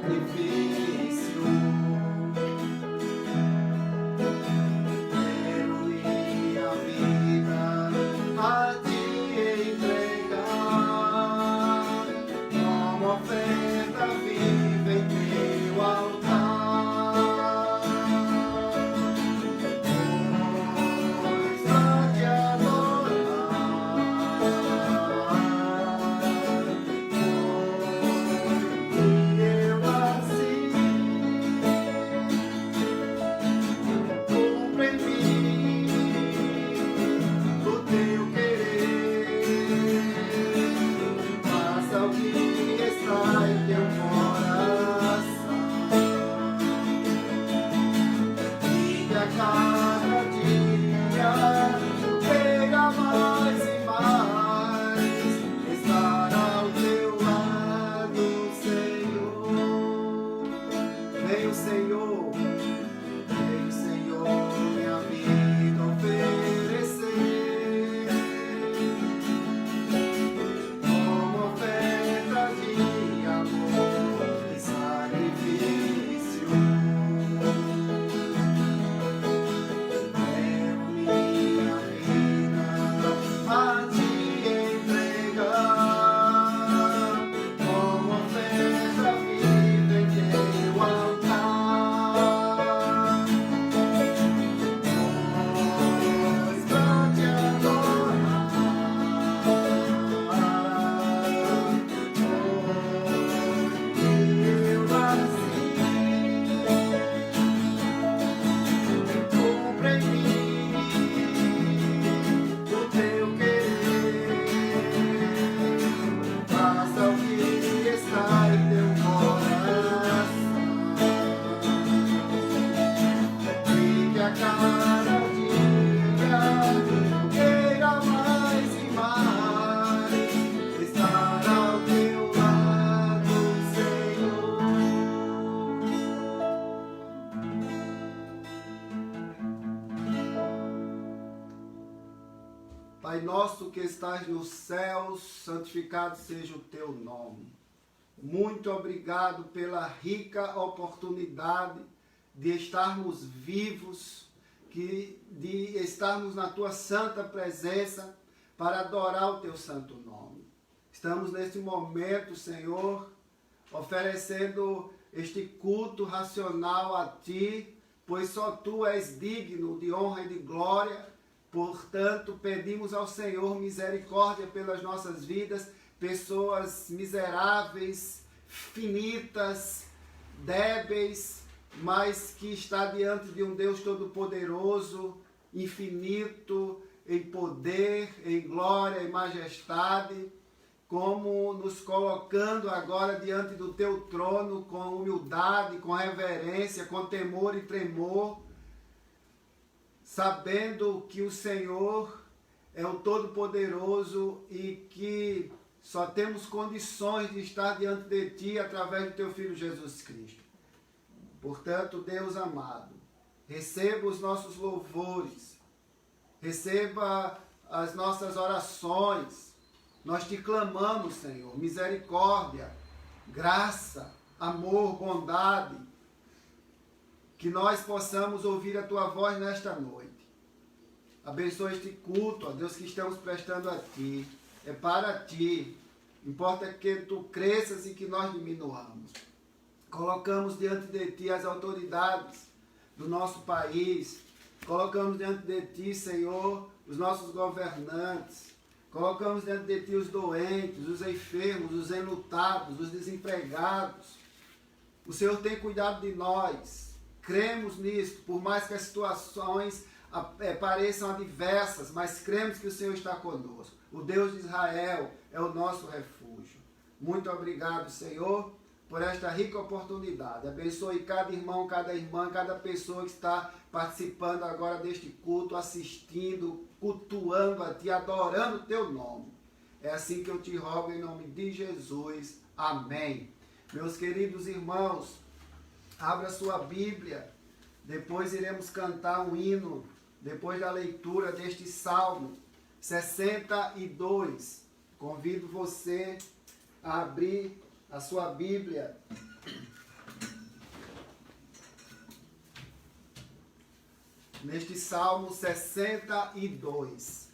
sacrifício. Quero minha vida a te entregar como oferta viva em teu altar. Pois pra te adorar eu assim cumpro em mim o teu querer. Faça o que está em teu coração e que a cada dia queira mais e mais estar ao teu lado, Senhor. Vem o Senhor, minha vida oferecer como oferta de amor e sacrifício. Quero minha vida a te entregar como oferta viva em teu altar. Pois pra te adorar eu nasci. Cumpre em mim o teu querer. Faça o que está em teu coração e que a cada dia queira mais e mais estar ao teu lado, Senhor. Pai nosso que estás nos céus, santificado seja o teu nome. Muito obrigado pela rica oportunidade de estarmos vivos, de estarmos na tua santa presença para adorar o teu santo nome. Estamos neste momento, Senhor, oferecendo este culto racional a ti, pois só tu és digno de honra e de glória. Portanto, pedimos ao Senhor misericórdia pelas nossas vidas, pessoas miseráveis, finitas, débeis, mas que está diante de um Deus todo-poderoso, infinito, em poder, em glória, em majestade, como nos colocando agora diante do teu trono com humildade, com reverência, com temor e tremor, sabendo que o Senhor é o Todo-Poderoso e que só temos condições de estar diante de Ti através do Teu Filho Jesus Cristo. Portanto, Deus amado, receba os nossos louvores, receba as nossas orações. Nós Te clamamos, Senhor, misericórdia, graça, amor, bondade, que nós possamos ouvir a Tua voz nesta noite. Abençoa este culto, ó Deus, que estamos prestando a Ti. É para Ti. Importa que Tu cresças e que nós diminuamos. Colocamos diante de Ti as autoridades do nosso país. Colocamos diante de Ti, Senhor, os nossos governantes. Colocamos diante de Ti os doentes, os enfermos, os enlutados, os desempregados. O Senhor tem cuidado de nós. Cremos nisso, por mais que as situações pareçam adversas, mas cremos que o Senhor está conosco. O Deus de Israel é o nosso refúgio. Muito obrigado, Senhor, por esta rica oportunidade. Abençoe cada irmão, cada irmã, cada pessoa que está participando agora deste culto, assistindo, cultuando a Ti, adorando o Teu nome. É assim que eu te rogo em nome de Jesus. Amém. Meus queridos irmãos, abra sua Bíblia, depois iremos cantar um hino, depois da leitura deste Salmo 62. Convido você a abrir a sua Bíblia neste Salmo 62.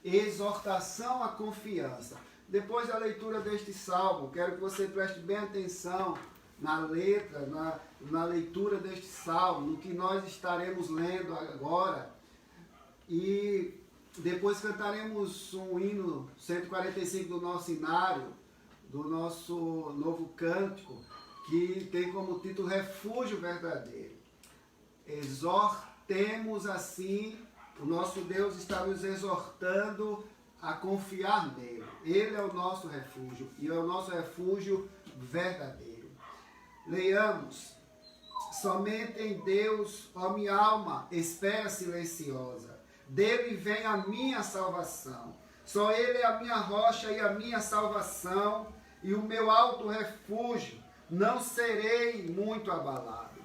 Exortação à confiança. Depois da leitura deste Salmo, quero que você preste bem atenção na letra, na leitura deste Salmo, no que nós estaremos lendo agora. E depois cantaremos um hino 145 do nosso inário, do nosso novo cântico, que tem como título Refúgio Verdadeiro. Exortemos assim, o nosso Deus está nos exortando a confiar nele. Ele é o nosso refúgio e é o nosso refúgio verdadeiro. Leiamos: somente em Deus, ó minha alma, espera silenciosa. Dele vem a minha salvação. Só Ele é a minha rocha e a minha salvação e o meu alto refúgio. Não serei muito abalado.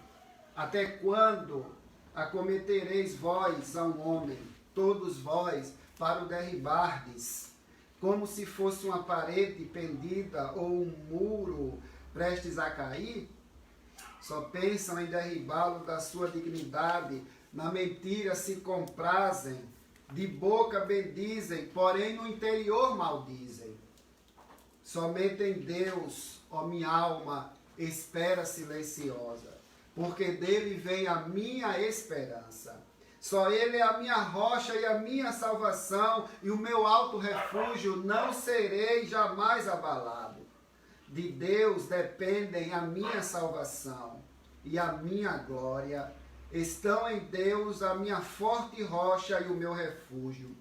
Até quando acometereis vós a um homem, todos vós, para o derribardes, como se fosse uma parede pendida ou um muro prestes a cair? Só pensam em derribá-lo da sua dignidade, na mentira se comprazem, de boca bendizem, porém no interior maldizem. Somente em Deus, ó minha alma, espera silenciosa, porque dele vem a minha esperança. Só Ele é a minha rocha e a minha salvação, e o meu alto refúgio, não serei jamais abalado. De Deus dependem a minha salvação e a minha glória. Estão em Deus a minha forte rocha e o meu refúgio.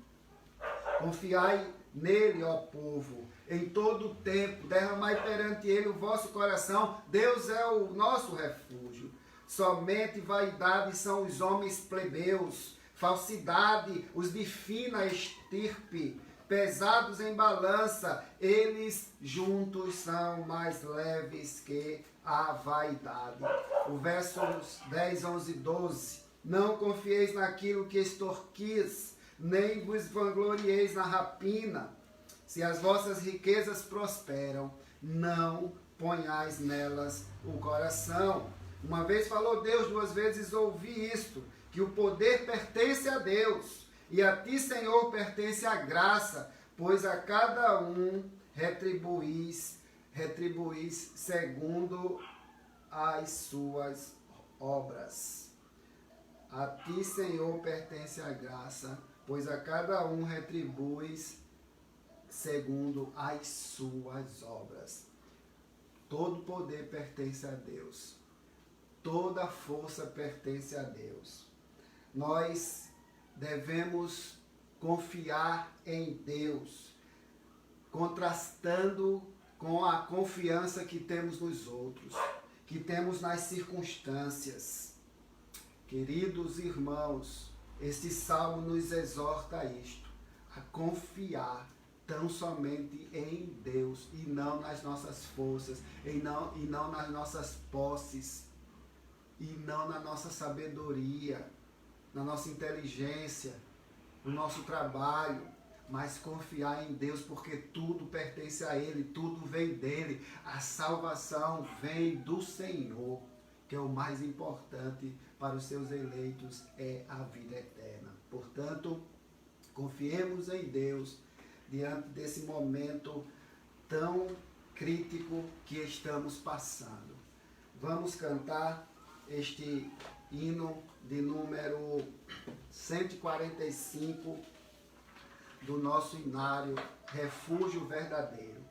Confiai nele, ó povo, em todo o tempo, derramai perante ele o vosso coração. Deus é o nosso refúgio. Somente vaidade são os homens plebeus, falsidade os de fina estirpe, pesados em balança, eles juntos são mais leves que a vaidade. O versos 10, 11 e 12. Não confieis naquilo que extorquis, nem vos vanglorieis na rapina. Se as vossas riquezas prosperam, não ponhais nelas o coração. Uma vez falou Deus, duas vezes ouvi isto, que o poder pertence a Deus, e a ti, Senhor, pertence a graça, pois a cada um retribuís segundo as suas obras. A ti, Senhor, pertence a graça, pois a cada um retribuís segundo as suas obras. Todo poder pertence a Deus. Toda força pertence a Deus. Nós devemos confiar em Deus, contrastando com a confiança que temos nos outros, que temos nas circunstâncias. Queridos irmãos, este salmo nos exorta a isto, a confiar tão somente em Deus e não nas nossas forças, e não nas nossas posses, e não na nossa sabedoria, na nossa inteligência, no nosso trabalho, mas confiar em Deus, porque tudo pertence a Ele, tudo vem dEle. A salvação vem do Senhor, que é o mais importante para os seus eleitos, é a vida eterna. Portanto, confiemos em Deus diante desse momento tão crítico que estamos passando. Vamos cantar este hino de número 145 do nosso inário, Refúgio Verdadeiro.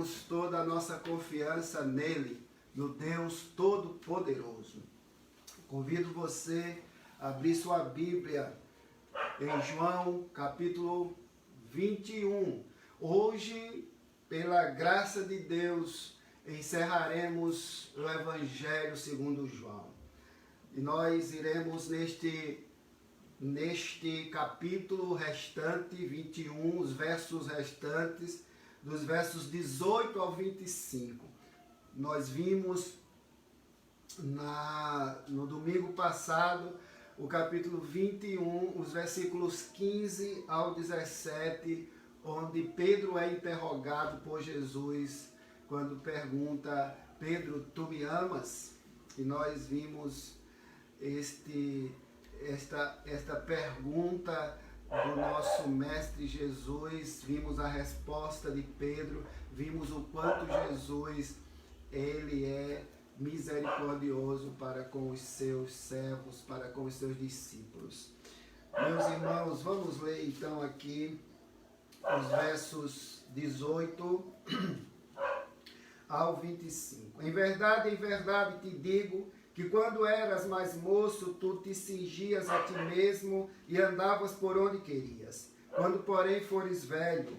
colocamos toda a nossa confiança nele, no Deus Todo-Poderoso. Convido você a abrir sua Bíblia em João, capítulo 21. Hoje, pela graça de Deus, encerraremos o Evangelho segundo João. E nós iremos neste capítulo restante, 21, os versos restantes, dos versos 18 ao 25. Nós vimos no domingo passado o capítulo 21, os versículos 15 ao 17, onde Pedro é interrogado por Jesus quando pergunta: Pedro, tu me amas? E nós vimos esta pergunta do nosso Mestre Jesus, vimos a resposta de Pedro, vimos o quanto Jesus ele é misericordioso para com os seus servos, para com os seus discípulos. Meus irmãos, vamos ler então aqui os versos 18 ao 25. Em verdade te digo que quando eras mais moço, tu te cingias a ti mesmo e andavas por onde querias. Quando, porém, fores velho,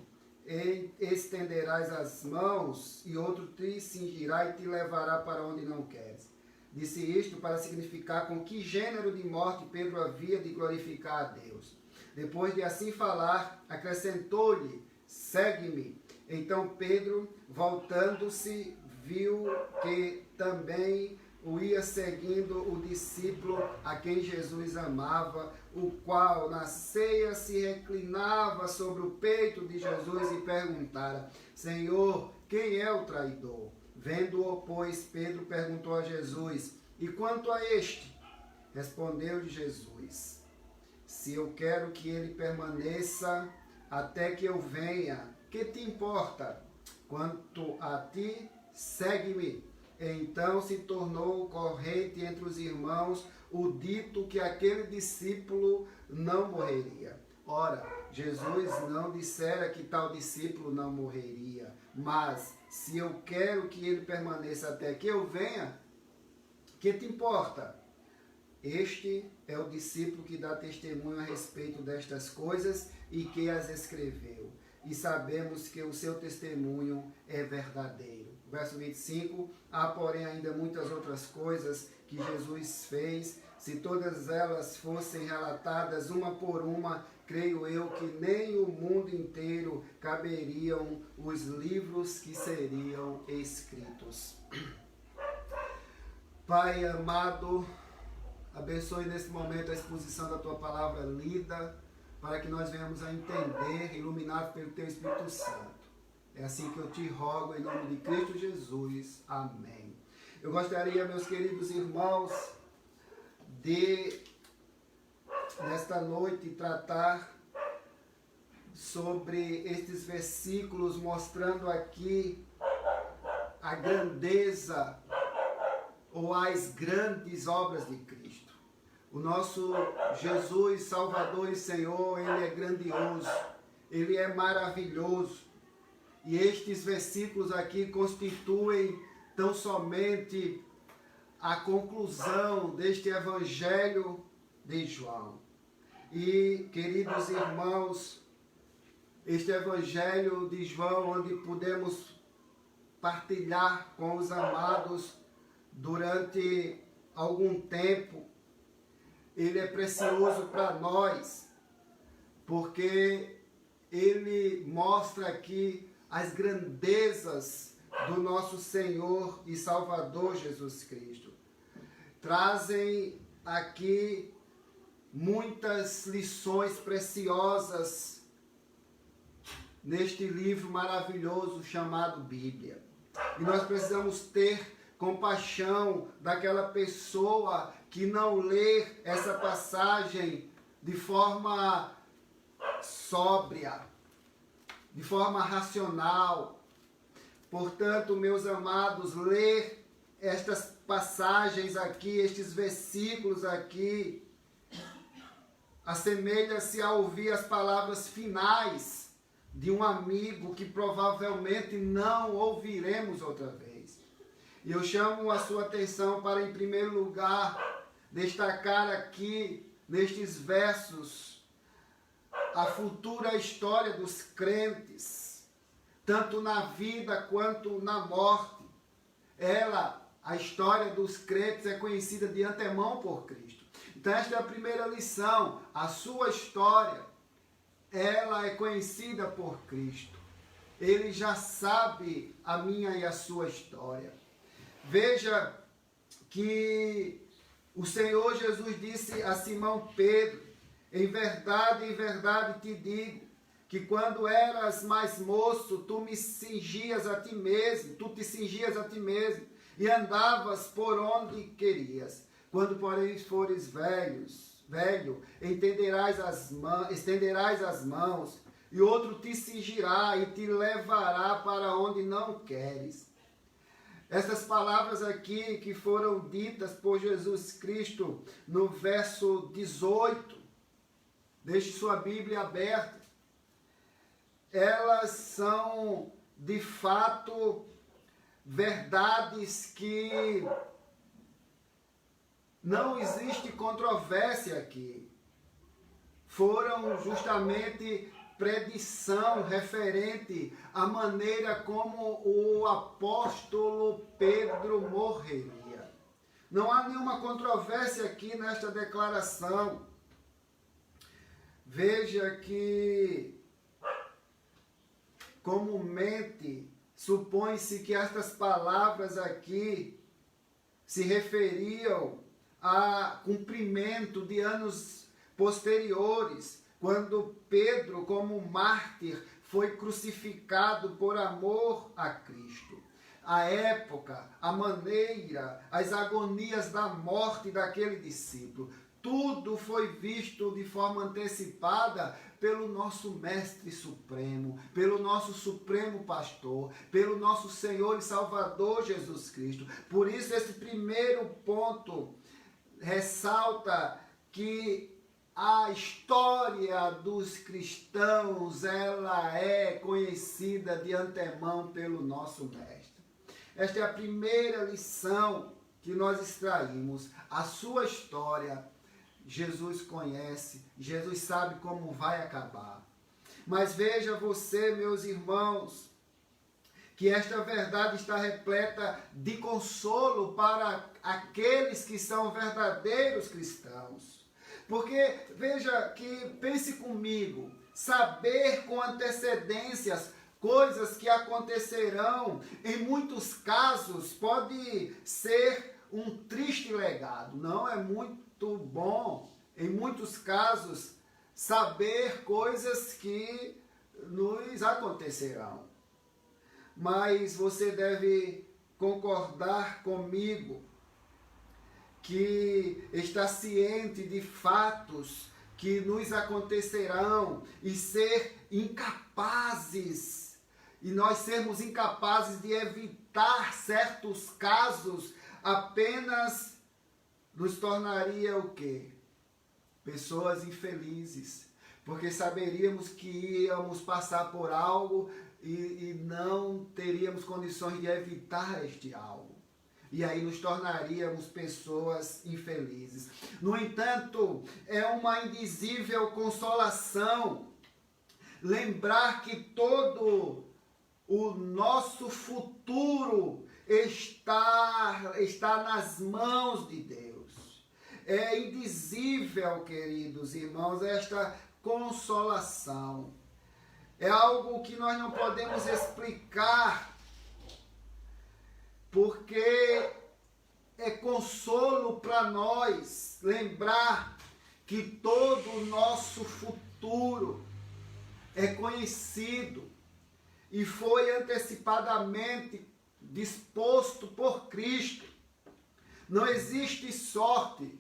estenderás as mãos e outro te cingirá e te levará para onde não queres. Disse isto para significar com que gênero de morte Pedro havia de glorificar a Deus. Depois de assim falar, acrescentou-lhe: segue-me. Então Pedro, voltando-se, viu que também o ia seguindo o discípulo a quem Jesus amava, o qual na ceia se reclinava sobre o peito de Jesus e perguntara: Senhor, quem é o traidor? Vendo-o, pois, Pedro perguntou a Jesus: e quanto a este? Respondeu-lhe Jesus: se eu quero que ele permaneça até que eu venha, que te importa? Quanto a ti, segue-me. Então se tornou corrente entre os irmãos o dito que aquele discípulo não morreria. Ora, Jesus não dissera que tal discípulo não morreria, mas se eu quero que ele permaneça até que eu venha, que te importa? Este é o discípulo que dá testemunho a respeito destas coisas e que as escreveu. E sabemos que o seu testemunho é verdadeiro. Verso 25, há porém ainda muitas outras coisas que Jesus fez. Se todas elas fossem relatadas uma por uma, creio eu que nem o mundo inteiro caberiam os livros que seriam escritos. Pai amado, abençoe nesse momento a exposição da Tua palavra lida, para que nós venhamos a entender, iluminados pelo Teu Espírito Santo. É assim que eu te rogo, em nome de Cristo Jesus. Amém. Eu gostaria, meus queridos irmãos, de, nesta noite, tratar sobre estes versículos, mostrando aqui a grandeza ou as grandes obras de Cristo. O nosso Jesus, Salvador e Senhor, Ele é grandioso, Ele é maravilhoso. E estes versículos aqui constituem tão somente a conclusão deste Evangelho de João. E, queridos irmãos, este Evangelho de João, onde podemos partilhar com os amados durante algum tempo, ele é precioso para nós, porque ele mostra aqui as grandezas do nosso Senhor e Salvador Jesus Cristo. Trazem aqui muitas lições preciosas neste livro maravilhoso chamado Bíblia. E nós precisamos ter compaixão daquela pessoa que não lê essa passagem de forma sóbria, de forma racional. Portanto, meus amados, ler estas passagens aqui, estes versículos aqui, assemelha-se a ouvir as palavras finais de um amigo que provavelmente não ouviremos outra vez. E eu chamo a sua atenção para, em primeiro lugar, destacar aqui, nestes versos, a futura história dos crentes, tanto na vida quanto na morte. A história dos crentes é conhecida de antemão por Cristo. Então esta é a primeira lição, a sua história, ela é conhecida por Cristo. Ele já sabe a minha e a sua história. Veja que o Senhor Jesus disse a Simão Pedro: em verdade te digo, que quando eras mais moço, tu te cingias a ti mesmo, e andavas por onde querias. Quando, porém, fores velho, estenderás as mãos, e outro te cingirá e te levará para onde não queres. Essas palavras aqui que foram ditas por Jesus Cristo no verso 18, deixe sua Bíblia aberta, elas são de fato verdades que não existe controvérsia aqui. Foram justamente predição referente à maneira como o apóstolo Pedro morreria. Não há nenhuma controvérsia aqui nesta declaração. Veja que comumente supõe-se que estas palavras aqui se referiam a cumprimento de anos posteriores, quando Pedro, como mártir, foi crucificado por amor a Cristo. A época, a maneira, as agonias da morte daquele discípulo, tudo foi visto de forma antecipada pelo nosso Mestre Supremo, pelo nosso Supremo Pastor, pelo nosso Senhor e Salvador Jesus Cristo. Por isso, esse primeiro ponto ressalta que a história dos cristãos, ela é conhecida de antemão pelo nosso Mestre. Esta é a primeira lição que nós extraímos. A sua história, Jesus conhece, Jesus sabe como vai acabar. Mas veja você, meus irmãos, que esta verdade está repleta de consolo para aqueles que são verdadeiros cristãos. Porque, veja que, pense comigo, saber com antecedências coisas que acontecerão, em muitos casos, pode ser um triste legado. Não é muito bom, em muitos casos, saber coisas que nos acontecerão. Mas você deve concordar comigo que está ciente de fatos que nos acontecerão e ser incapazes, e nós sermos incapazes de evitar certos casos, apenas nos tornaria o quê? Pessoas infelizes, porque saberíamos que íamos passar por algo e não teríamos condições de evitar este algo. E aí nos tornaríamos pessoas infelizes. No entanto, é uma indizível consolação lembrar que todo o nosso futuro está nas mãos de Deus. É indizível, queridos irmãos, esta consolação. É algo que nós não podemos explicar, porque é consolo para nós lembrar que todo o nosso futuro é conhecido e foi antecipadamente disposto por Cristo. Não existe sorte.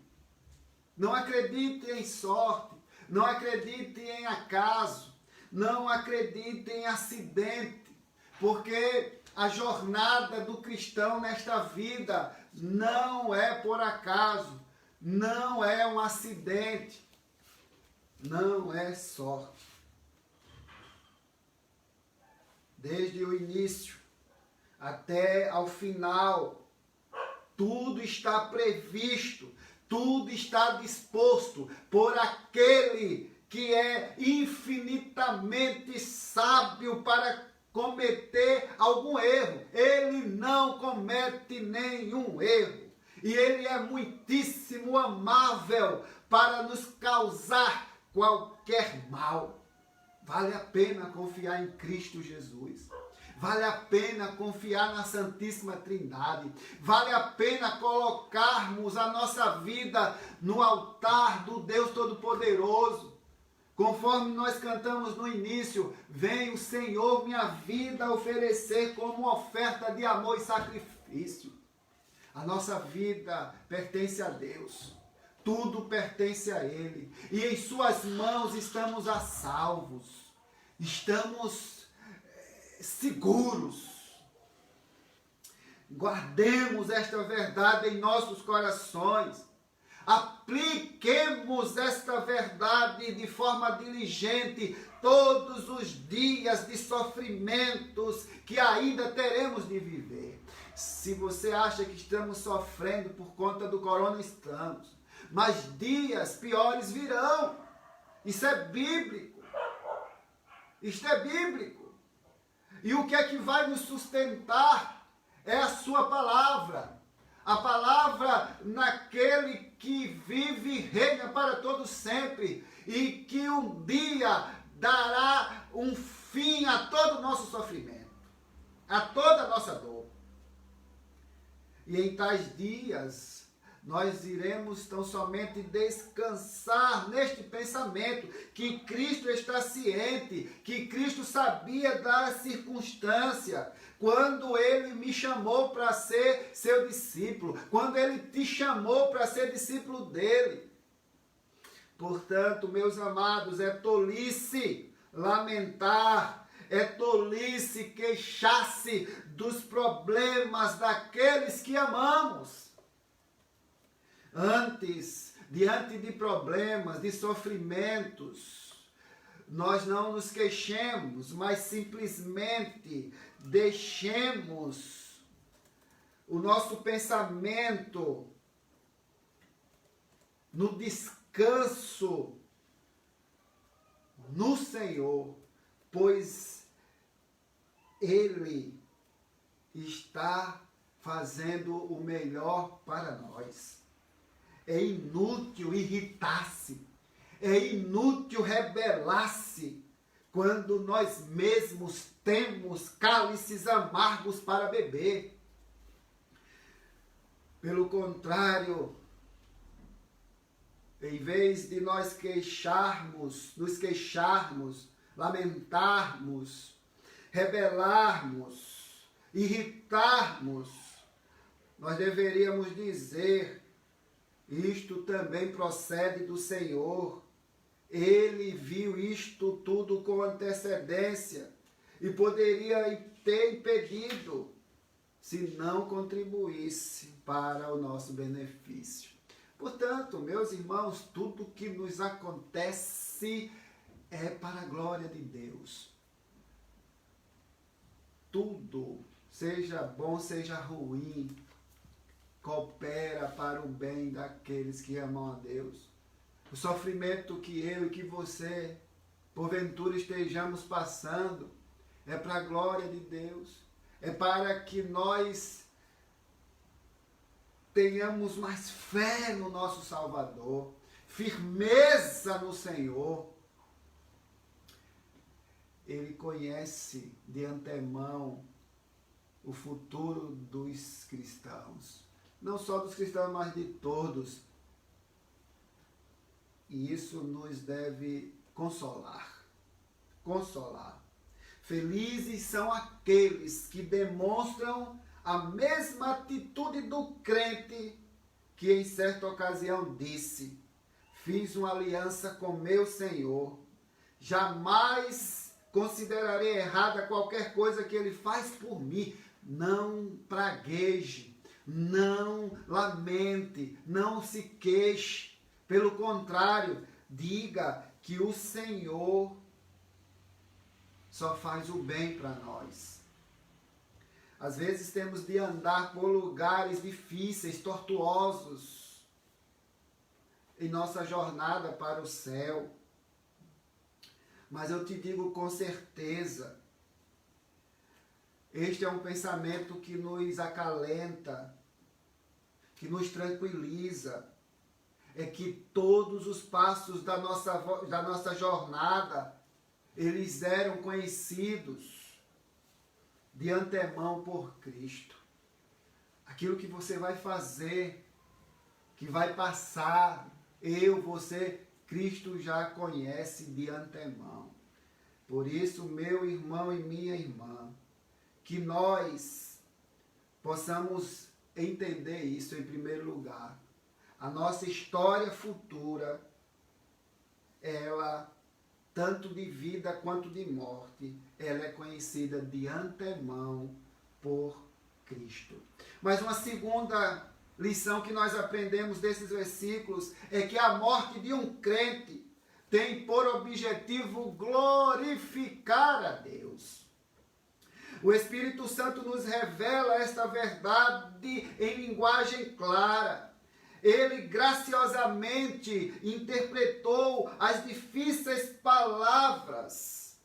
Não acredite em sorte. Não acredite em acaso. Não acredite em acidente. Porque a jornada do cristão nesta vida não é por acaso, não é um acidente, não é sorte. desde o início até ao final. Tudo está previsto, tudo está disposto por aquele que é infinitamente sábio para cometer algum erro. Ele não comete nenhum erro. E ele é muitíssimo amável para nos causar qualquer mal. Vale a pena confiar em Cristo Jesus. Vale a pena confiar na Santíssima Trindade. Vale a pena colocarmos a nossa vida no altar do Deus Todo-Poderoso. Conforme nós cantamos no início, vem o Senhor minha vida oferecer como oferta de amor e sacrifício. A nossa vida pertence a Deus. Tudo pertence a Ele. E em suas mãos estamos a salvos. Estamos seguros. Guardemos esta verdade em nossos corações. Apliquemos esta verdade de forma diligente todos os dias de sofrimentos que ainda teremos de viver. Se você acha que estamos sofrendo por conta do corona, estamos. Mas dias piores virão. Isso é bíblico. Isto é bíblico. E o que é que vai nos sustentar? É a sua palavra. A palavra naquele que vive e reina para todo sempre. E que um dia dará um fim a todo o nosso sofrimento. A toda a nossa dor. E em tais dias, nós iremos tão somente descansar neste pensamento que Cristo está ciente, que Cristo sabia da circunstância, quando Ele me chamou para ser seu discípulo, quando Ele te chamou para ser discípulo dEle. Portanto, meus amados, é tolice lamentar, é tolice queixar-se dos problemas daqueles que amamos. Antes, diante de problemas, de sofrimentos, nós não nos queixemos, mas simplesmente deixemos o nosso pensamento no descanso no Senhor, pois Ele está fazendo o melhor para nós. É inútil irritar-se, é inútil rebelar-se, quando nós mesmos temos cálices amargos para beber. Pelo contrário, em vez de nós nos queixarmos, lamentarmos, rebelarmos, irritarmos, nós deveríamos dizer: isto também procede do Senhor. Ele viu isto tudo com antecedência e poderia ter impedido se não contribuísse para o nosso benefício. Portanto, meus irmãos, tudo que nos acontece é para a glória de Deus. Tudo, seja bom, seja ruim, coopera para o bem daqueles que amam a Deus. O sofrimento que eu e que você, porventura, estejamos passando, é para a glória de Deus. É para que nós tenhamos mais fé no nosso Salvador, firmeza no Senhor. Ele conhece de antemão o futuro dos cristãos. Não só dos cristãos, mas de todos. E isso nos deve consolar. Consolar. Felizes são aqueles que demonstram a mesma atitude do crente que em certa ocasião disse: fiz uma aliança com meu Senhor. Jamais considerarei errada qualquer coisa que Ele faz por mim. Não pragueje, não lamente, não se queixe. Pelo contrário, diga que o Senhor só faz o bem para nós. Às vezes temos de andar por lugares difíceis, tortuosos, em nossa jornada para o céu. Mas eu te digo com certeza, este é um pensamento que nos acalenta, que nos tranquiliza, é que todos os passos da nossa jornada, eles eram conhecidos de antemão por Cristo. Aquilo que você vai fazer, que vai passar, você, Cristo já conhece de antemão. Por isso, meu irmão e minha irmã, que nós possamos entender isso em primeiro lugar. A nossa história futura, ela, tanto de vida quanto de morte, ela é conhecida de antemão por Cristo. Mas uma segunda lição que nós aprendemos desses versículos é que a morte de um crente tem por objetivo glorificar a Deus. O Espírito Santo nos revela esta verdade em linguagem clara. Ele graciosamente interpretou as difíceis palavras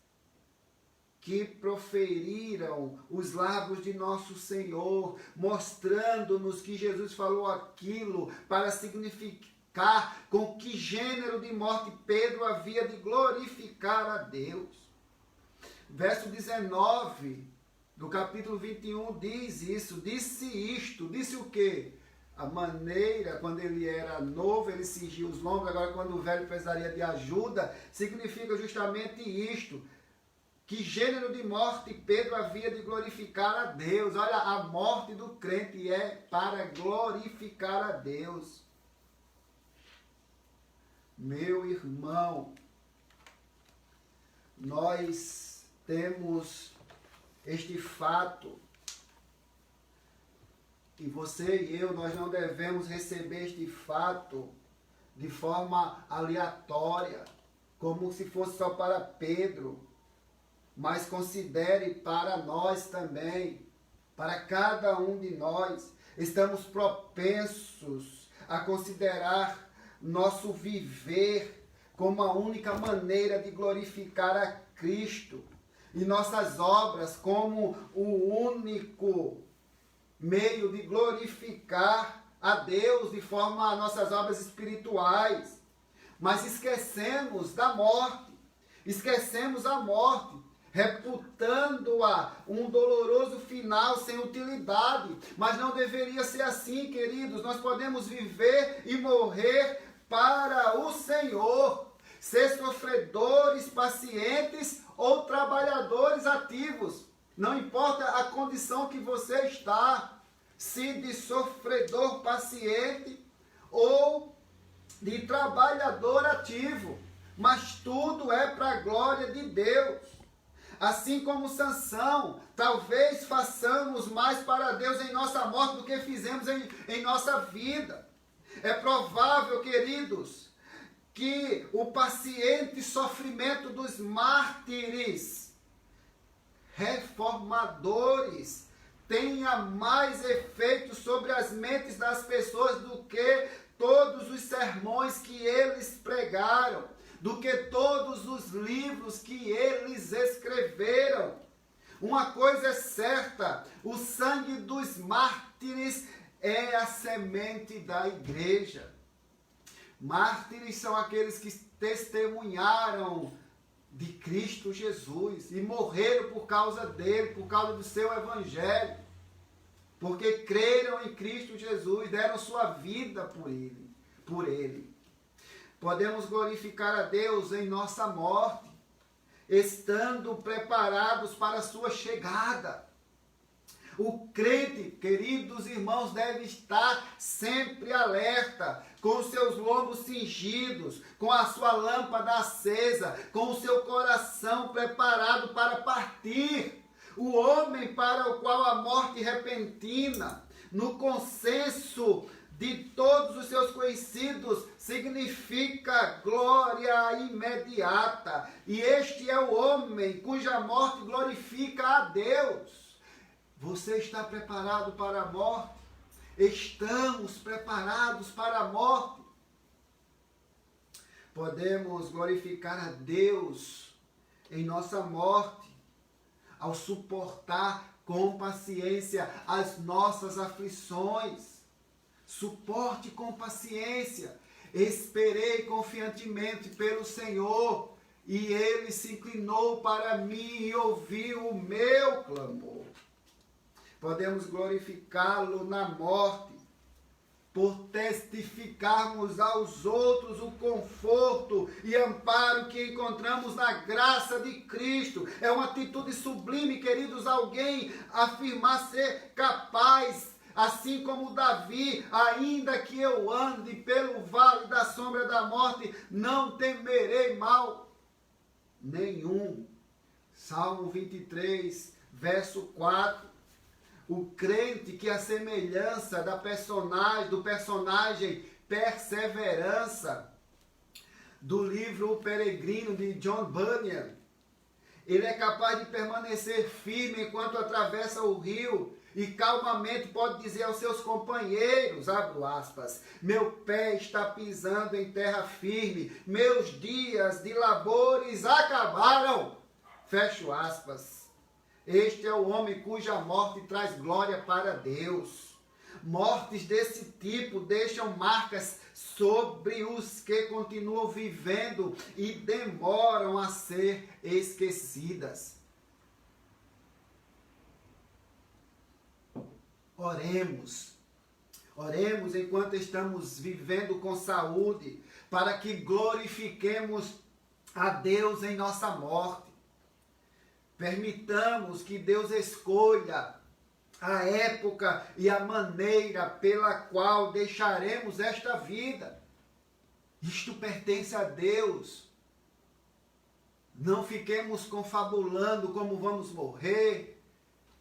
que proferiram os lábios de nosso Senhor, mostrando-nos que Jesus falou aquilo para significar com que gênero de morte Pedro havia de glorificar a Deus. Verso 19 do capítulo 21 diz isso, disse o quê? A maneira, quando ele era novo, ele cingia os lombos, agora quando o velho precisaria de ajuda, significa justamente isto. Que gênero de morte Pedro havia de glorificar a Deus? Olha, a morte do crente é para glorificar a Deus. Meu irmão, nós temos este fato, e você e eu, nós não devemos receber este fato de forma aleatória, como se fosse só para Pedro, mas considere para nós também, para cada um de nós. Estamos propensos a considerar nosso viver como a única maneira de glorificar a Cristo, e nossas obras como o único meio de glorificar a Deus de forma a nossas obras espirituais. Mas esquecemos da morte, reputando-a um doloroso final sem utilidade. Mas não deveria ser assim, queridos. Nós podemos viver e morrer para o Senhor, ser sofredores, pacientes ou trabalhadores ativos. Não importa a condição que você está, se de sofredor paciente ou de trabalhador ativo, mas tudo é para a glória de Deus. Assim como Sansão, talvez façamos mais para Deus em nossa morte do que fizemos em nossa vida. É provável, queridos, que o paciente sofrimento dos mártires reformadores tenha mais efeito sobre as mentes das pessoas do que todos os sermões que eles pregaram, do que todos os livros que eles escreveram. Uma coisa é certa, o sangue dos mártires é a semente da igreja. Mártires são aqueles que testemunharam de Cristo Jesus e morreram por causa dele, por causa do seu evangelho, porque creram em Cristo Jesus, deram sua vida por ele. Podemos glorificar a Deus em nossa morte, estando preparados para a sua chegada. O crente, queridos irmãos, deve estar sempre alerta, com os seus lombos cingidos, com a sua lâmpada acesa, com o seu coração preparado para partir. O homem para o qual a morte repentina, no consenso de todos os seus conhecidos significa glória imediata. E este é o homem cuja morte glorifica a Deus. Você está preparado para a morte? Estamos preparados para a morte? Podemos glorificar a Deus em nossa morte, ao suportar com paciência as nossas aflições. Suporte com paciência. Esperei confiantemente pelo Senhor, e Ele se inclinou para mim e ouviu o meu clamor. Podemos glorificá-lo na morte, por testificarmos aos outros o conforto e amparo que encontramos na graça de Cristo. É uma atitude sublime, queridos, alguém afirmar ser capaz, assim como Davi: ainda que eu ande pelo vale da sombra da morte, não temerei mal nenhum. Salmo 23, verso 4. O crente que a semelhança do personagem Perseverança, do livro O Peregrino, de John Bunyan, ele é capaz de permanecer firme enquanto atravessa o rio e calmamente pode dizer aos seus companheiros, abro aspas, meu pé está pisando em terra firme, meus dias de labores acabaram, fecho aspas. Este é o homem cuja morte traz glória para Deus. Mortes desse tipo deixam marcas sobre os que continuam vivendo e demoram a ser esquecidas. Oremos enquanto estamos vivendo com saúde, para que glorifiquemos a Deus em nossa morte. Permitamos que Deus escolha a época e a maneira pela qual deixaremos esta vida. Isto pertence a Deus. Não fiquemos confabulando como vamos morrer.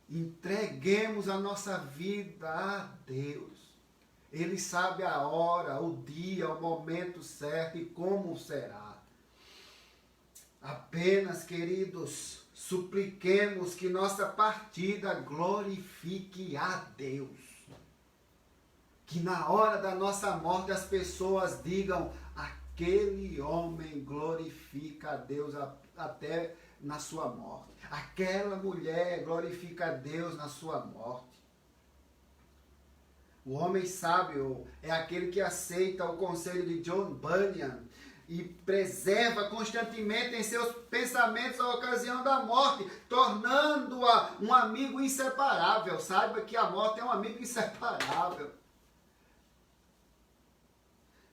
Entreguemos a nossa vida a Deus. Ele sabe a hora, o dia, o momento certo e como será. Apenas, queridos, supliquemos que nossa partida glorifique a Deus. Que na hora da nossa morte as pessoas digam: aquele homem glorifica a Deus até na sua morte. Aquela mulher glorifica a Deus na sua morte. O homem sábio é aquele que aceita o conselho de John Bunyan e preserva constantemente em seus pensamentos a ocasião da morte, tornando-a um amigo inseparável. Saiba que a morte é um amigo inseparável.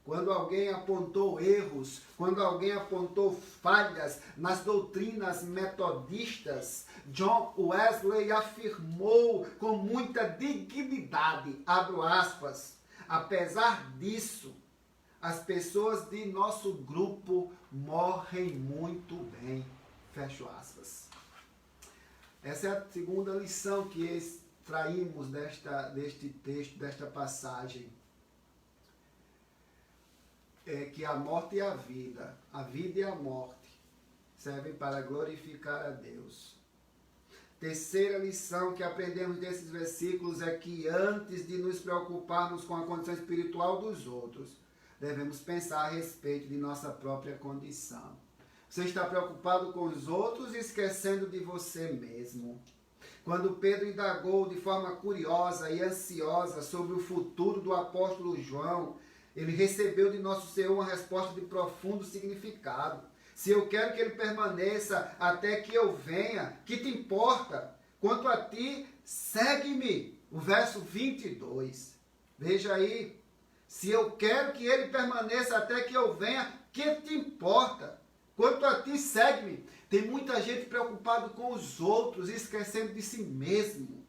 Quando alguém apontou erros, quando alguém apontou falhas nas doutrinas metodistas, John Wesley afirmou com muita dignidade, abro aspas, apesar disso, as pessoas de nosso grupo morrem muito bem, fecho aspas. Essa é a segunda lição que extraímos deste texto, desta passagem. É que a morte e a vida e a morte, servem para glorificar a Deus. Terceira lição que aprendemos desses versículos é que antes de nos preocuparmos com a condição espiritual dos outros, devemos pensar a respeito de nossa própria condição. Você está preocupado com os outros, esquecendo de você mesmo. Quando Pedro indagou de forma curiosa e ansiosa sobre o futuro do apóstolo João, ele recebeu de nosso Senhor uma resposta de profundo significado. Se eu quero que ele permaneça até que eu venha, que te importa? Quanto a ti, segue-me. O verso 22. Veja aí. Se eu quero que ele permaneça até que eu venha, que te importa? Quanto a ti, segue-me. Tem muita gente preocupada com os outros, esquecendo de si mesmo.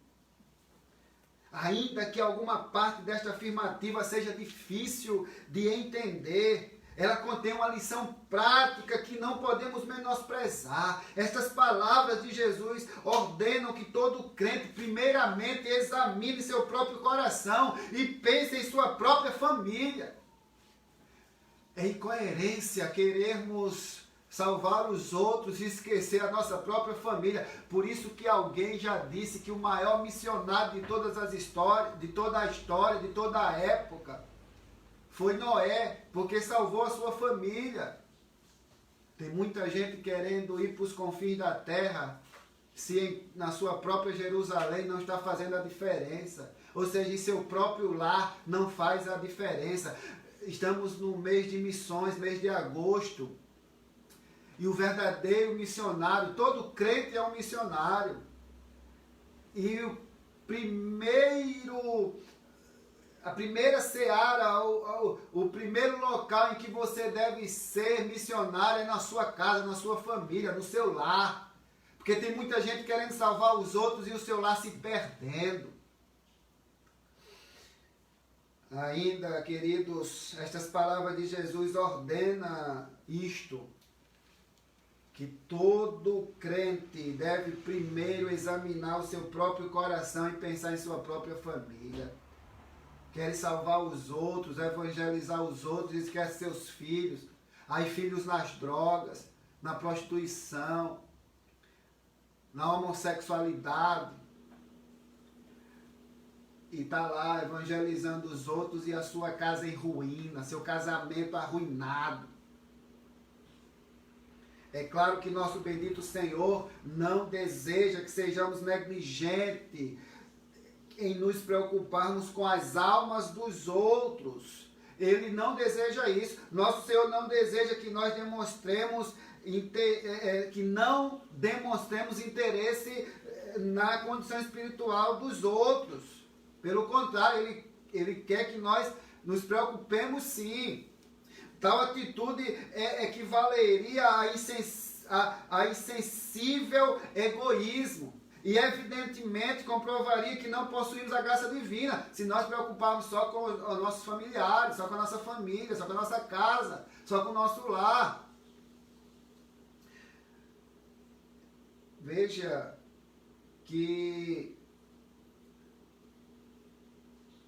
Ainda que alguma parte desta afirmativa seja difícil de entender, Ela contém uma lição prática que não podemos menosprezar. Estas palavras de Jesus ordenam que todo crente, primeiramente, examine seu próprio coração e pense em sua própria família. É incoerência querermos salvar os outros e esquecer a nossa própria família. Por isso que alguém já disse que o maior missionário de todas as histórias, de toda a história, de toda a época, foi Noé, porque salvou a sua família. Tem muita gente querendo ir para os confins da terra, se na sua própria Jerusalém não está fazendo a diferença. Ou seja, em seu próprio lar não faz a diferença. Estamos no mês de missões, mês de agosto. E o verdadeiro missionário, todo crente é um missionário. E a primeira seara, o primeiro local em que você deve ser missionário é na sua casa, na sua família, no seu lar. Porque tem muita gente querendo salvar os outros e o seu lar se perdendo. Ainda, queridos, estas palavras de Jesus ordenam isto, que todo crente deve primeiro examinar o seu próprio coração e pensar em sua própria família. Quer salvar os outros, evangelizar os outros, esquece seus filhos. Aí filhos nas drogas, na prostituição, na homossexualidade. E está lá evangelizando os outros e a sua casa em ruína, seu casamento arruinado. É claro que nosso bendito Senhor não deseja que sejamos negligentes em nos preocuparmos com as almas dos outros. Ele não deseja isso. Nosso Senhor não deseja que nós demonstremos interesse na condição espiritual dos outros. Pelo contrário, ele quer que nós nos preocupemos sim. Tal atitude equivaleria a insensível egoísmo. E evidentemente comprovaria que não possuímos a graça divina se nós preocuparmos só com os nossos familiares, só com a nossa família, só com a nossa casa, só com o nosso lar. Veja que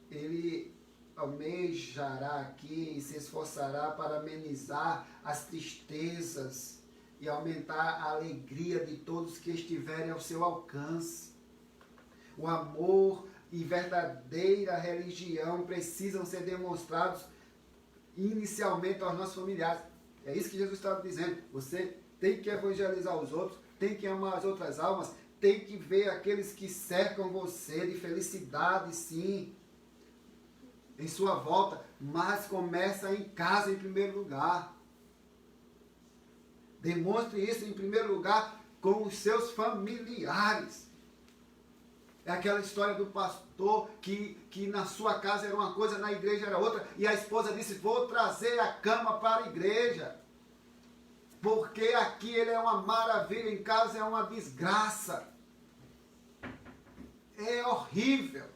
ele almejará aqui e se esforçará para amenizar as tristezas e aumentar a alegria de todos que estiverem ao seu alcance. O amor e verdadeira religião precisam ser demonstrados inicialmente aos nossos familiares. É isso que Jesus estava dizendo. Você tem que evangelizar os outros, tem que amar as outras almas, tem que ver aqueles que cercam você de felicidade, sim, em sua volta, mas começa em casa em primeiro lugar. Demonstre isso em primeiro lugar com os seus familiares. É aquela história do pastor que na sua casa era uma coisa, na igreja era outra, e a esposa disse: vou trazer a cama para a igreja, porque aqui ele é uma maravilha, em casa é uma desgraça. É horrível.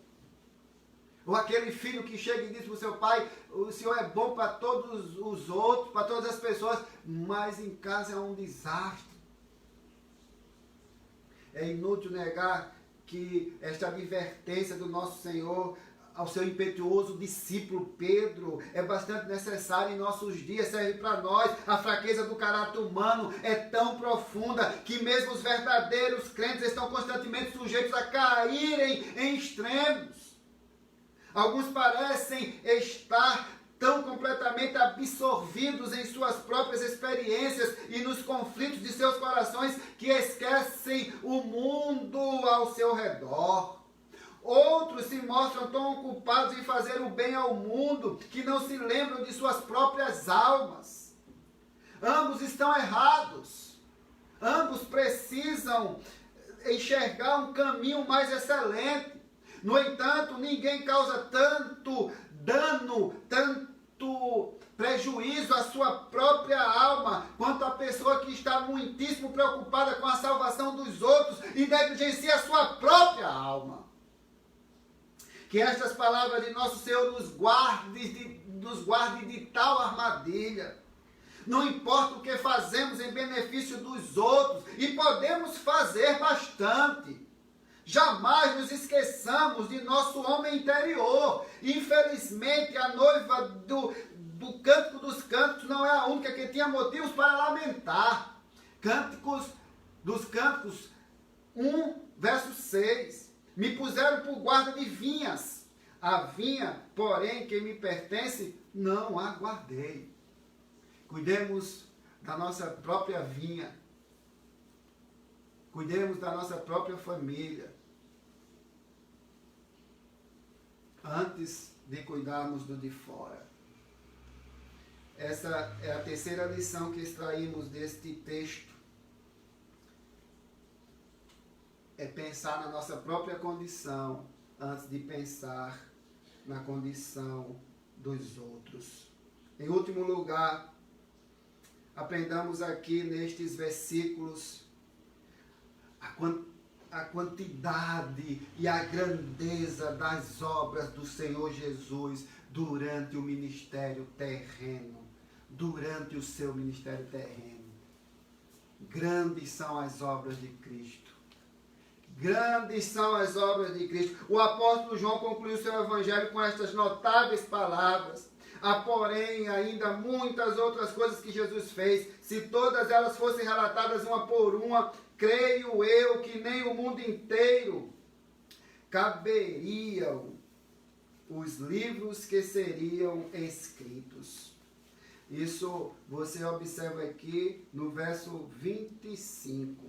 Ou aquele filho que chega e diz para o seu pai: o senhor é bom para todos os outros, para todas as pessoas, mas em casa é um desastre. É inútil negar que esta advertência do nosso Senhor ao seu impetuoso discípulo Pedro é bastante necessária em nossos dias, serve para nós. A fraqueza do caráter humano é tão profunda que mesmo os verdadeiros crentes estão constantemente sujeitos a caírem em extremos. Alguns parecem estar tão completamente absorvidos em suas próprias experiências e nos conflitos de seus corações que esquecem o mundo ao seu redor. Outros se mostram tão ocupados em fazer o bem ao mundo que não se lembram de suas próprias almas. Ambos estão errados. Ambos precisam enxergar um caminho mais excelente. No entanto, ninguém causa tanto dano, tanto prejuízo à sua própria alma, quanto a pessoa que está muitíssimo preocupada com a salvação dos outros e negligencia a sua própria alma. Que estas palavras de nosso Senhor nos guarde nos guarde de tal armadilha. Não importa o que fazemos em benefício dos outros, e podemos fazer bastante. Jamais nos esqueçamos de nosso homem interior. Infelizmente, a noiva do Cântico dos Cânticos não é a única que tinha motivos para lamentar. Cânticos dos Cânticos 1, verso 6. Me puseram por guarda de vinhas. A vinha, porém, que me pertence, não a guardei. Cuidemos da nossa própria vinha. Cuidemos da nossa própria família. Antes de cuidarmos do de fora. Essa é a terceira lição que extraímos deste texto. É pensar na nossa própria condição antes de pensar na condição dos outros. Em último lugar, aprendamos aqui nestes versículos a quantidade e a grandeza das obras do Senhor Jesus durante o ministério terreno, durante o seu ministério terreno. Grandes são as obras de Cristo. Grandes são as obras de Cristo. O apóstolo João concluiu seu evangelho com estas notáveis palavras. Há, porém, ainda muitas outras coisas que Jesus fez. Se todas elas fossem relatadas uma por uma, creio eu que nem o mundo inteiro caberiam os livros que seriam escritos. Isso você observa aqui no verso 25.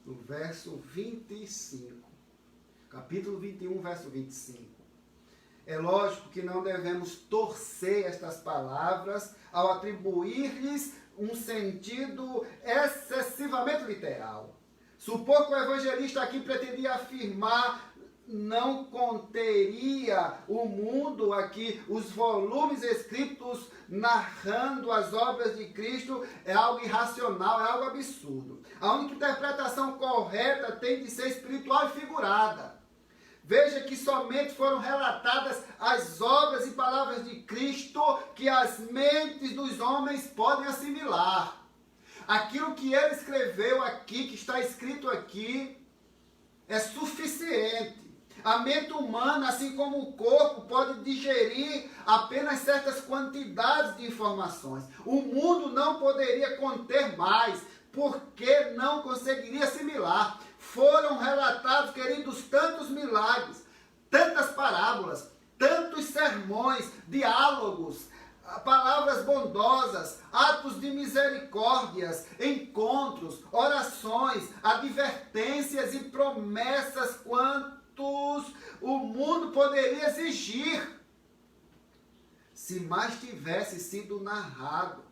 No verso 25. Capítulo 21, verso 25. É lógico que não devemos torcer estas palavras ao atribuir-lhes um sentido excessivamente literal. Supor que o evangelista aqui pretendia afirmar não conteria o mundo aqui, os volumes escritos narrando as obras de Cristo, é algo irracional, é algo absurdo. A única interpretação correta tem de ser espiritual e figurada. Veja que somente foram relatadas as obras e palavras de Cristo que as mentes dos homens podem assimilar. Aquilo que ele escreveu aqui, que está escrito aqui, é suficiente. A mente humana, assim como o corpo, pode digerir apenas certas quantidades de informações. O mundo não poderia conter mais, porque não conseguiria assimilar. Foram relatados, queridos, tantos milagres, tantas parábolas, tantos sermões, diálogos, palavras bondosas, atos de misericórdias, encontros, orações, advertências e promessas, quantos o mundo poderia exigir. Se mais tivesse sido narrado,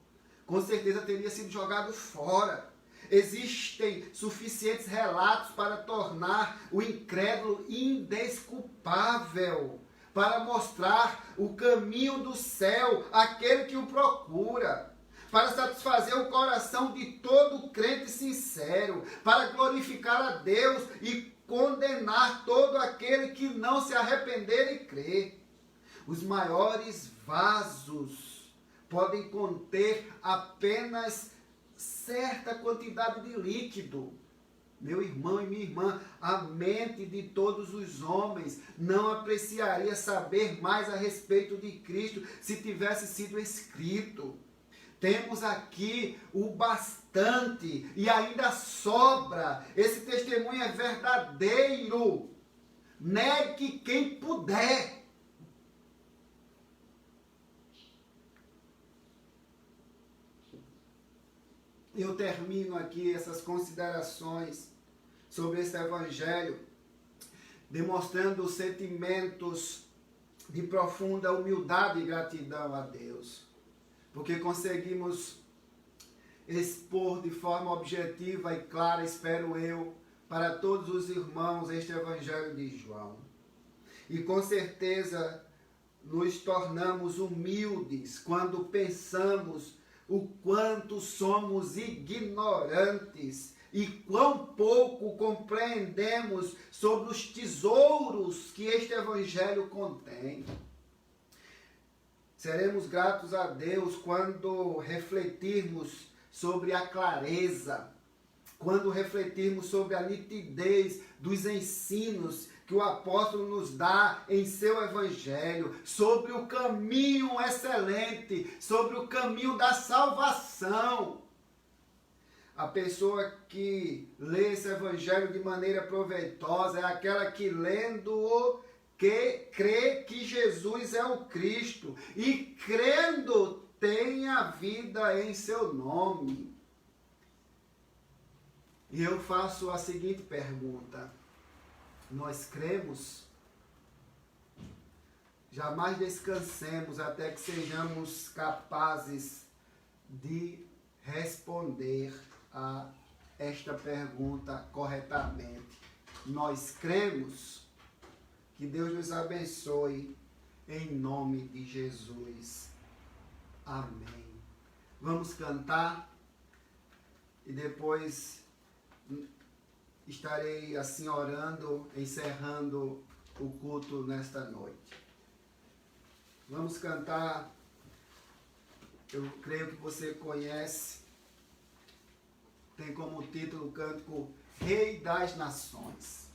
com certeza teria sido jogado fora. Existem suficientes relatos para tornar o incrédulo indesculpável, para mostrar o caminho do céu àquele que o procura, para satisfazer o coração de todo crente sincero, para glorificar a Deus e condenar todo aquele que não se arrepender e crer. Os maiores vasos podem conter apenas certa quantidade de líquido. Meu irmão e minha irmã, a mente de todos os homens não apreciaria saber mais a respeito de Cristo se tivesse sido escrito. Temos aqui o bastante e ainda sobra. Esse testemunho é verdadeiro. Negue quem puder. Eu termino aqui essas considerações sobre esse evangelho, demonstrando os sentimentos de profunda humildade e gratidão a Deus, porque conseguimos expor de forma objetiva e clara, espero eu, para todos os irmãos este evangelho de João. E com certeza nos tornamos humildes quando pensamos o quanto somos ignorantes e quão pouco compreendemos sobre os tesouros que este evangelho contém. Seremos gratos a Deus quando refletirmos sobre a clareza, quando refletirmos sobre a nitidez dos ensinos que o apóstolo nos dá em seu evangelho, sobre o caminho excelente, sobre o caminho da salvação. A pessoa que lê esse evangelho de maneira proveitosa é aquela que, lendo-o, que crê que Jesus é o Cristo e, crendo, tem a vida em seu nome. E eu faço a seguinte pergunta: nós cremos? Jamais descansemos até que sejamos capazes de responder a esta pergunta corretamente. Nós cremos? Que Deus nos abençoe em nome de Jesus. Amém. Vamos cantar e depois estarei assim orando, encerrando o culto nesta noite. Vamos cantar, eu creio que você conhece, tem como título o cântico Rei das Nações.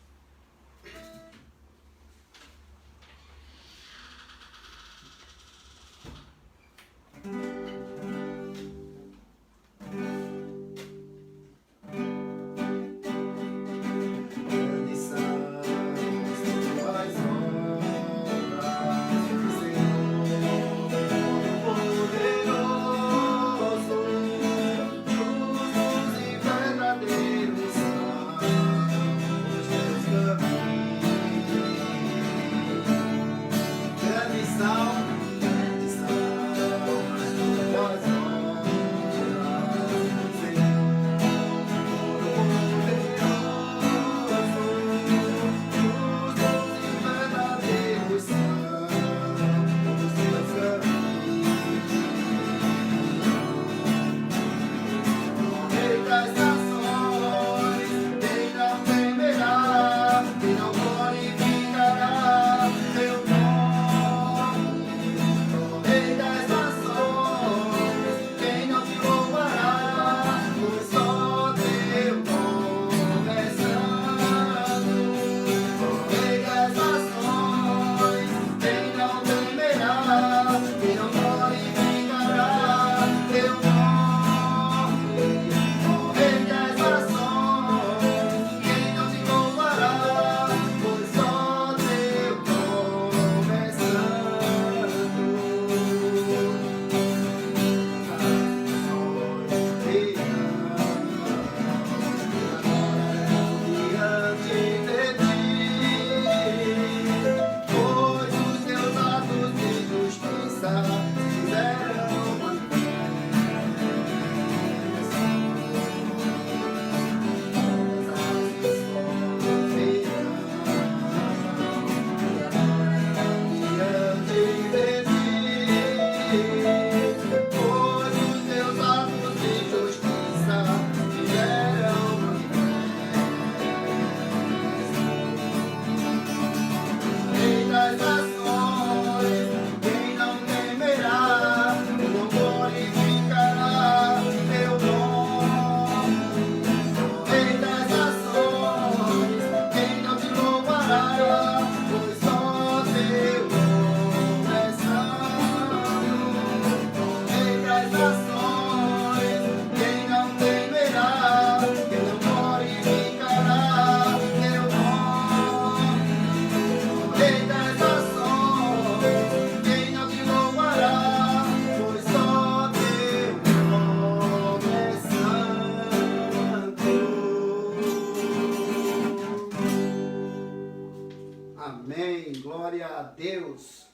Amém. Glória a Deus.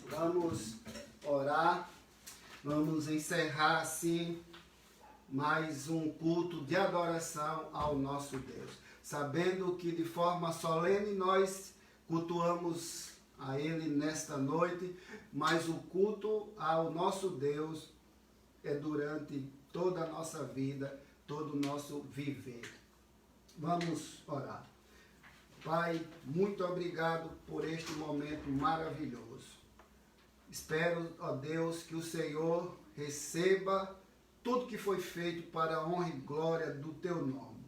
Vamos orar. Vamos encerrar assim mais um culto de adoração ao nosso Deus. Sabendo que de forma solene nós cultuamos a Ele nesta noite, mas o culto ao nosso Deus é durante toda a nossa vida, todo o nosso viver. Vamos orar. Pai, muito obrigado por este momento maravilhoso. Espero, ó Deus, que o Senhor receba tudo que foi feito para a honra e glória do teu nome.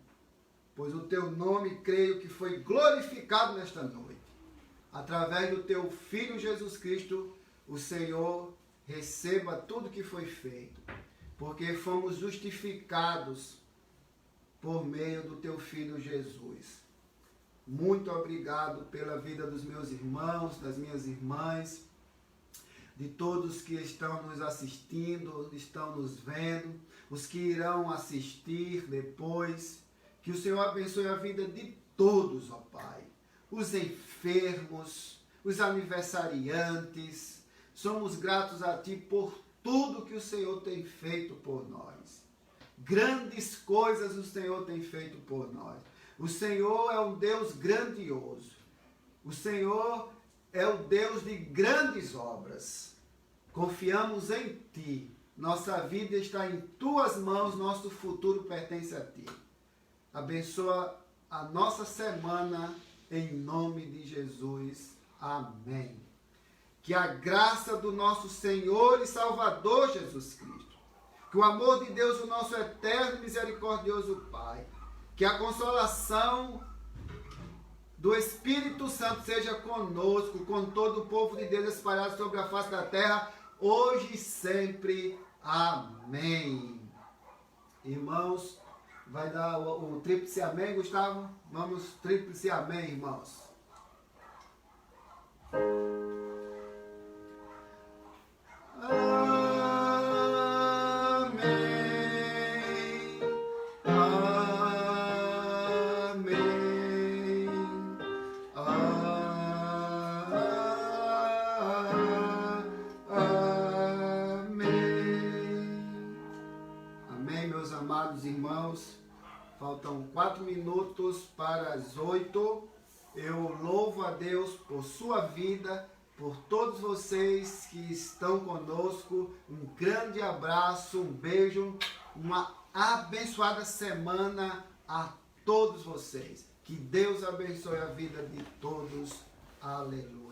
Pois o teu nome, creio que foi glorificado nesta noite. Através do teu Filho Jesus Cristo, o Senhor receba tudo que foi feito. Porque fomos justificados por meio do teu Filho Jesus. Muito obrigado pela vida dos meus irmãos, das minhas irmãs, de todos que estão nos assistindo, estão nos vendo, os que irão assistir depois. Que o Senhor abençoe a vida de todos, ó Pai. Os enfermos, os aniversariantes. Somos gratos a Ti por tudo que o Senhor tem feito por nós. Grandes coisas o Senhor tem feito por nós. O Senhor é um Deus grandioso. O Senhor é o Deus de grandes obras. Confiamos em Ti. Nossa vida está em Tuas mãos, nosso futuro pertence a Ti. Abençoa a nossa semana em nome de Jesus. Amém. Que a graça do nosso Senhor e Salvador Jesus Cristo, que o amor de Deus, o nosso eterno e misericordioso Pai, que a consolação do Espírito Santo seja conosco, com todo o povo de Deus espalhado sobre a face da terra, hoje e sempre. Amém. Irmãos, vai dar o tríplice amém, Gustavo? Vamos, tríplice amém, irmãos. Irmãos, faltam 4 minutos para as 8. Eu louvo a Deus por sua vida, por todos vocês que estão conosco. Um grande abraço, um beijo, uma abençoada semana a todos vocês. Que Deus abençoe a vida de todos. Aleluia.